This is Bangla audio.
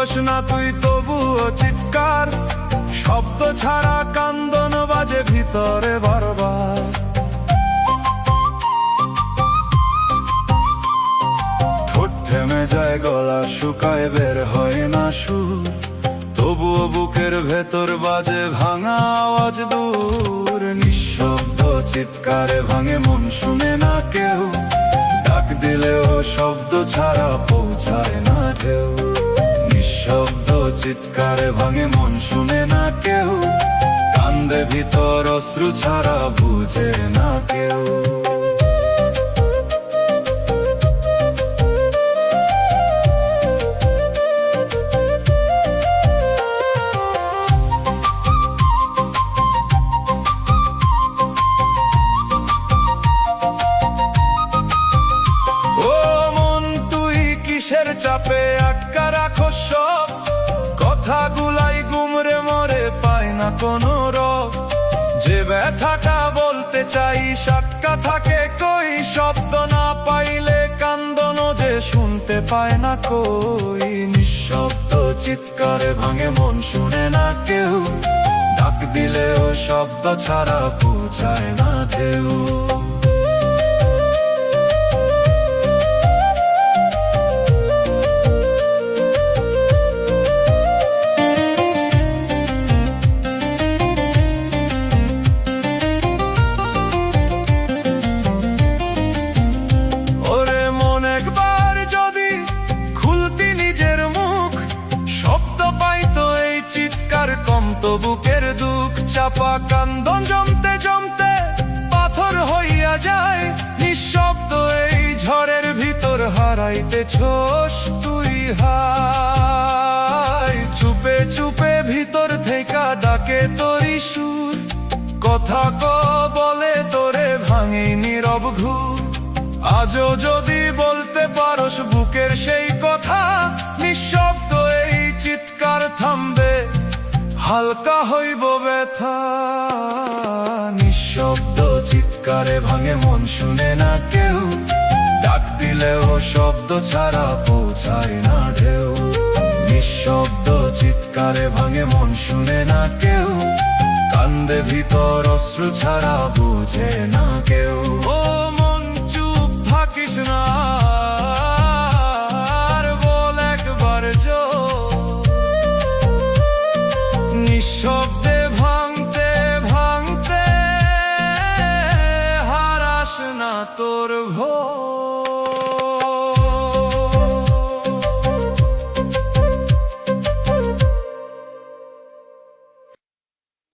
বুঝোস না তুই তবুও চিৎকার, শব্দ ছাড়া কান্দন বাজে ভিতরে বারবার। ঠোঁট থেমে যায়, গলা শুকায়, বের হয় না সুর, তবুও বুকের ভেতর বাজে ভাঙা আওয়াজ দূর। নিঃশব্দ চিৎকারে ভাঙে মন, শুনে না কেউ, ডাক দিলেও শব্দ ছাড়া পৌঁছায় না ঢেউ। নিঃশব্দ চিৎকারে ভাঙে মন, শুনে না কেউ, কান্দে ভিতর অশ্রু ছাড়া বুঝে না কেউ। চাপে আটকা রাখো সব কথাগুলাই, গুমরে মরে পায় না কোনো রব। যে ব্যথাটা বলতে চাই আটকা থাকে কই, শব্দ না পাইলে কান্দন যে শুনতে পায় না কই। নিঃশব্দ চিৎকারে ভাঙে মন, শুনে না কেউ, ডাক দিলেও শব্দ ছাড়া পৌঁছায় না ঢেউ। কমতো বুকের দুঃখ, চাপা কান্দন জমতে জমতে পাথর হইয়া যায়। নিঃশব্দ এই ঝড়ের ভিতর হারাইতেছস তুই হায়। চুপে চুপে ভিতর থেকে ডাকে তোরি সুর, কথা বলে তোরে ভাঙে নীরব ঘুর। আজও যদি বলতে পারস বুকের সেই কথা, নিঃশব্দ এই চিৎকার থামবে, হালকা হইব ব্যথা। নিঃশব্দ চিৎকারে ভাঙে মন, শুনে না কেউ, ডাক দিলেও শব্দ ছাড়া পৌঁছায় না ঢেউ। নিঃশব্দ চিৎকারে ভাঙে মন, শুনে না কেউ, কান্দে ভিতর অশ্রু ছাড়া বুঝে না কেউ। ও মন চুপ থাকিস না।